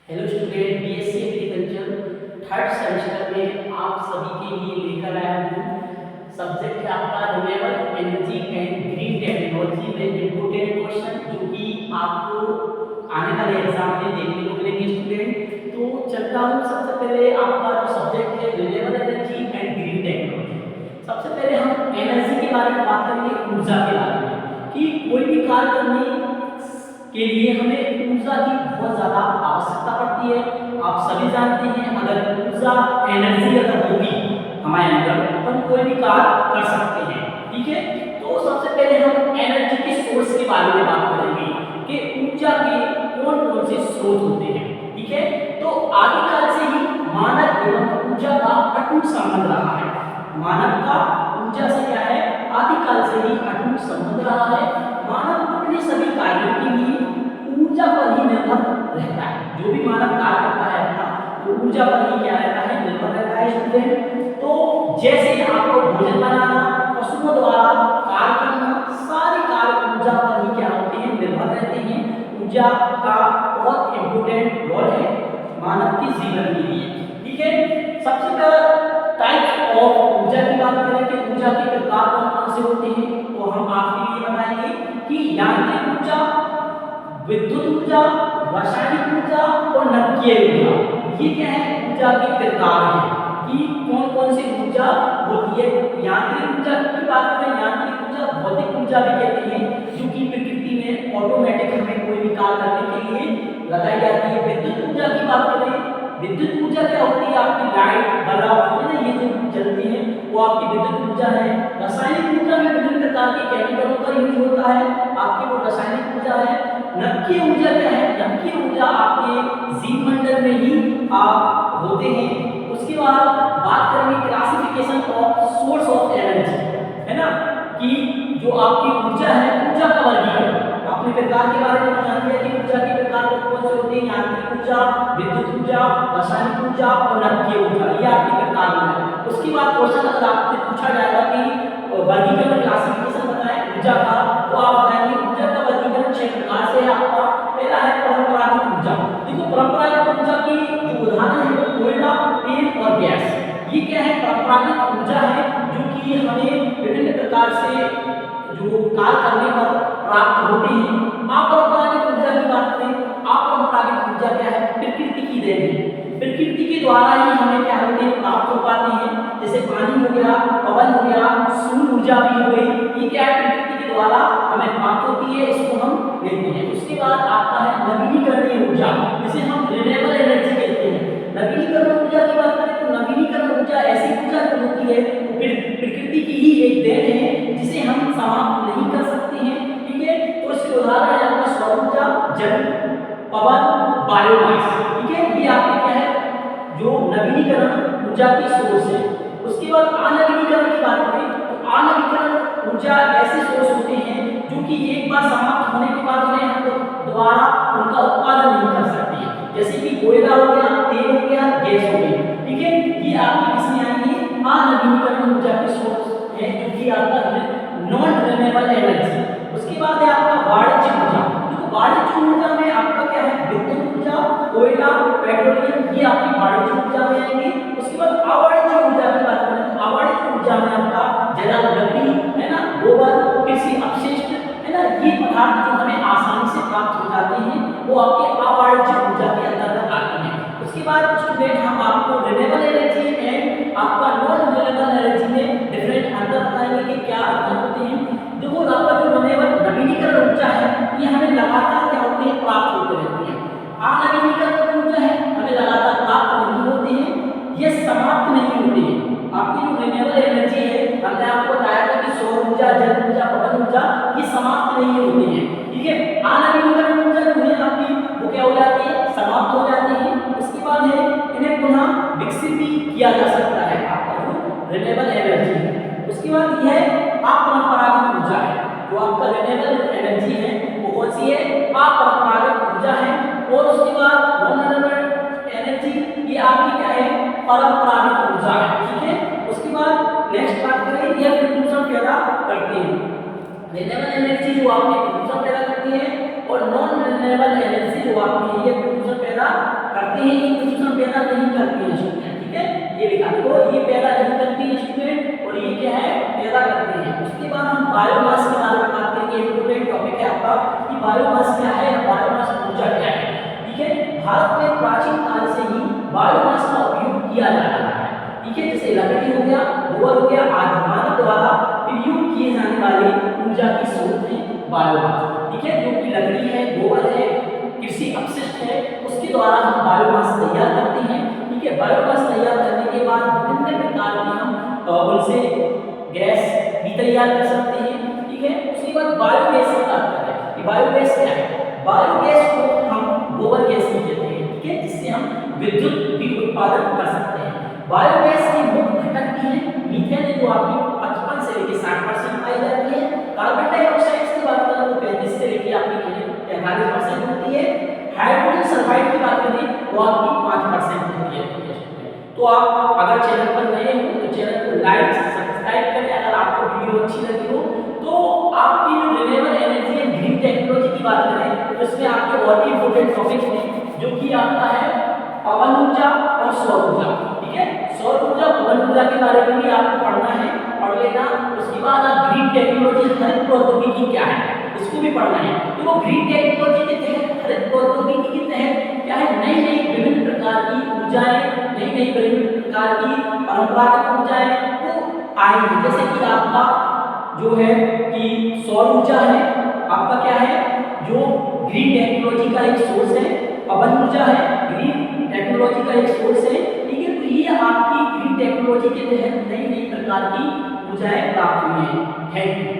Hello student, BSc agriculture third semester में आप सभी के लिए लेकर आया हूँ। सब्जेक्ट है आपका renewable energy and green technology में इम्पोर्टेंट क्वेश्चन जो कि आपको आने वाले एग्जाम में देखने को मिलेंगे स्टूडेंट। तो चलता हूँ, सबसे पहले आपका जो सब्जेक्ट है renewable energy and green technology. सबसे पहले हम एनर्जी के बारे में बात करेंगे, ऊर्जा के बारे में, कि कोई भी कार्य करने के लिए हमें ऊर्जा की बहुत ज़्यादा आवश्यकता पड़ती है। आप सभी जानते हैं, अगर ऊर्जा एनर्जी अगर होगी हमारे अंदर तो हम कोई भी कार्य कर सकते हैं। ठीक है, तो सबसे पहले हम एनर्जी के सोर्स के बारे में बात करेंगे कि ऊर्जा के कौन कौन से स्रोत होते हैं। ठीक है, तो आदिकाल से ही मानव एवं ऊर्जा का अटूट संबंध रहा है। मानव का ऊर्जा से क्या है, आदिकाल से ही अटूट संबंध रहा है। मानव अपने सभी कार्यों के लिए ऊर्जा पर ही निर्भर रहता है। जो भी मानव कार्य करता है अपना, वो ऊर्जा पर ही क्या रहता है, निर्भर रहता है स्टूडेंट। तो जैसे आपको भोजन बनाना, पशुओं द्वारा कार्य करना, सारे कार्य ऊर्जा पर ही क्या होते हैं, निर्भर रहते हैं। ऊर्जा का बहुत इंपोर्टेंट रोल है मानव के जीवन के लिए। ठीक है, सबसे पहले टाइप ऑफ ऊर्जा की बात करें कि ऊर्जा के प्रकार कौन कौन से होते हैं, तो हम आपके लिए बताएंगे कि यांत्रिक ऊर्जा, विद्युत ऊर्जा, रासायनिक ऊर्जा और नवकीय ऊर्जा। ये क्या है, ऊर्जा के प्रकार हैं कि कौन कौन सी ऊर्जा होती है। यांत्रिक ऊर्जा की बात करें, यांत्रिक ऊर्जा भौतिक ऊर्जा भी कहते हैं, जो कि प्रकृति में ऑटोमेटिक हमें कोई भी कार्य करने के लिए लगाई जाती है। विद्युत ऊर्जा की बात करें, विद्युत ऊर्जा क्या होती है, आपकी लाइट बल्ब है ना, ये जो चलती है वो आपकी विद्युत ऊर्जा है। रासायनिक ऊर्जा में विभिन्न प्रकार के केमिकलों का यूज होता है, आपकी वो रासायनिक ऊर्जा है। नवकीय ऊर्जा क्या है, नवकीय ऊर्जा आपके जीव मंडल में ही आप होते हैं। उसके बाद बात करेंगे classification of source of energy, है ना, कि जो आपकी ऊर्जा है, ऊर्जा का वर्गीकरण। आपने प्रकार के बारे में जान लिया कि ऊर्जा के प्रकार कौन से होते हैं, यांत्रिक ऊर्जा, विद्युत ऊर्जा, रासायनिक ऊर्जा और नवकीय ऊर्जा, ये आपके प्रकार हैं। उसके बाद क्वेश्चन अगर आपसे पूछा जाएगा कि वर्गीकरण क्लासिफिकेशन बताएं ऊर्जा का, तो आप बताएंगे ऊर्जा का वर्गीकरण 6 प्रकार से है आपका। पहला है परंपरागत ऊर्जा। देखो, परंपरागत ऊर्जा की जो उदाहरण है वो कोयला, तेल और गैस। ये क्या है, परंपरागत ऊर्जा है जो कि हमें विभिन्न प्रकार से जो कार्य करने पर प्राप्त होते हैं। अपरंपरागत ऊर्जा की बात करें, अपरंपरागत ऊर्जा क्या है, प्रकृति की देन है। प्रकृति के द्वारा ही हमें क्या होते हैं, प्राप्त हो पाते हैं। जैसे पानी हो गया, पवन हो गया, सूर्य ऊर्जा भी हो गई, ये क्या है, प्रकृति के द्वारा हमें प्राप्त होती है, इसको हम लेते हैं। उसके बाद आता है नवीनीकरणीय ऊर्जा, जिसे हम रिन्यूएबल एनर्जी कहते हैं। नवीनीकरण ऊर्जा की बात करें तो नवीनीकरण ऊर्जा ऐसी ऊर्जा जो होती है प्रकृति की ही एक देन है, जिसे हम समाप्त नहीं कर सकते हैं। ठीक है, तो इसके उदाहरण है आपका सौर ऊर्जा, जल, पवन, बायोमास। ठीक है, ये आपके क्या है, जो नवीनीकरण ऊर्जा की सोर्स है। उसके बाद अनवीनीकरण की बात करें तो अनवीनीकरण ऊर्जा ऐसे सोर्स होते हैं जो कि एक बार समाप्त होने के बाद उन्हें हम दोबारा उनका उत्पादन नहीं कर सकते हैं। जैसे कि कोयला हो गया, तेल हो गया, गैस हो गई। ठीक है, ये आपकी किसमें आएंगे, अनवीनीकरण ऊर्जा के सोर्स है, जो कि आपका नॉन रिन्यूएबल एनर्जी। उसके बाद है आपका वाणिज्यिक ऊर्जा। देखो, वाणिज्यिक ऊर्जा में आपका क्या है, विद्युत ऊर्जा, कोयला, पेट्रोलियम, ये आपकी वाणिज्यिक ऊर्जा में आएंगे। उसके बाद अवाणिज्यिक ऊर्जा की बात करें तो अवाणिज्यिक ऊर्जा में आपका जला, लकड़ी है ना, गोबर, कृषि अपशिष्ट है ना, ये पदार्थ जो हमें आसानी से प्राप्त हो जाते हैं, वो आपके अवाणिज्यिक ऊर्जा के अंतर्गत आते हैं। उसके बाद स्टूडेंट हम आपको रिन्यूएबल एनर्जी एंड आपका नॉन रिन्यूएबल एनर्जी में डिफरेंट अंतर बताएंगे कि क्या अंतर होते हैं। देखो, आपका जो रिन्यूएबल नवीनीकरण ऊर्जा है, ये हमें लगातार क्या होते हैं, प्राप्त होते रहती है। अनवीनीकरण ऊर्जा है, हमें लगातार प्राप्त नहीं होते हैं, ये समाप्त नहीं होते हैं। आपकी जो रिन्यूएबल एनर्जी है, हमने आपको बताया था कि सौर ऊर्जा, जल ऊर्जा, पवन ऊर्जा, ये समाप्त नहीं होती है। ठीक है, अनवीनीकरण ऊर्जा जो है आपकी वो क्या हो जाती है, समाप्त हो जाती है। उसके बाद है इन्हें पुनः विकसित भी किया जा सकता है, आपका जो रिन्यूएबल एनर्जी है। उसके बाद यह अपरंपरागत ऊर्जा है, जो आपका रिन्यूएबल एनर्जी है वो कौन सी है, अपरंपरागत ऊर्जा है। और उसके बाद नॉन रिन्यूएबल एनर्जी, ये आपकी क्या है, परंपरागत ऊर्जा है। ठीक है, उसके बाद नेक्स्ट बात करें, यह प्रदूषण पैदा करती है। रिन्यूएबल एनर्जी जो आपकी प्रदूषण पैदा करती है और नॉन रिन्यूएबल एनर्जी जो आपकी ये प्रदूषण पैदा करती देखो ये पैदा नहीं करती है स्टूडेंट, और ये क्या है, पैदा करते हैं। उसके बाद हम बायोमास के बारे में बात करेंगे। इंपॉर्टेंट टॉपिक है आपका कि बायोमास क्या है, बायोमास ऊर्जा क्या है। ठीक है, भारत में प्राचीन काल से ही बायोमास का उपयोग किया जा रहा है। ठीक है, जैसे लकड़ी हो गया, गोबर हो गया, आदि मानव द्वारा प्रयोग किए जाने वाले ऊर्जा की स्रोत है बायोमास। ठीक है, जो कि लकड़ी है, गोबर है, कृषि अपशिष्ट है, उसके द्वारा हम बायोमास तैयार करते हैं। ठीक है, बायोमास तैयार करने के बाद विभिन्न प्रकार की हम उनसे गैस भी तैयार कर सकते हैं। ठीक है, उसके बाद बायोगैस की बात करें कि बायोगैस क्या है। बायोगैस को हम गोबर गैस भी कहते हैं। ठीक है, जिससे हम विद्युत भी उत्पादन कर सकते हैं। बायोगैस के मुख्य घटक भी हैं मीथेन, जो आपकी 55 से लेकर 60% पाई जाती है। कार्बन डाइऑक्साइड की बात करें तो 35 से लेकर आपकी 43% होती है। हाइड्रोजन सल्फाइड की बात करें वो आपकी 5% होती है। तो आप अगर चैनल पर नए हो तो चैनल को लाइक सब्सक्राइब करें। अगर आपको वीडियो अच्छी लगी हो तो आपकी जो renewable energy and green technology की बात करें तो इसमें आपके और भी इंपॉर्टेंट टॉपिक हैं, जो कि आपका है पवन ऊर्जा और सौर ऊर्जा। ठीक है, सौर ऊर्जा, पवन ऊर्जा के बारे में भी आपको पढ़ना है, पढ़ लेना। उसके बाद आप ग्रीन टेक्नोलॉजी, हरित प्रौद्योगिकी क्या है, इसको भी पढ़ना है। तो वो ग्रीन टेक्नोलॉजी के तहत, हरित प्रौद्योगिकी के तहत क्या है, नई नई विभिन्न प्रकार की ऊर्जाएं, नई नई विभिन्न प्रकार की परंपरागत ऊर्जाएं वो आएंगी। जैसे कि आपका जो है कि सौर ऊर्जा है, आपका क्या है, जो ग्रीन टेक्नोलॉजी का एक सोर्स है। पवन ऊर्जा है, ग्रीन टेक्नोलॉजी का एक सोर्स है। ठीक है, तो ये आपकी ग्रीन टेक्नोलॉजी के तहत नई नई प्रकार की ऊर्जाएं प्राप्त हुई हैं। Thank you.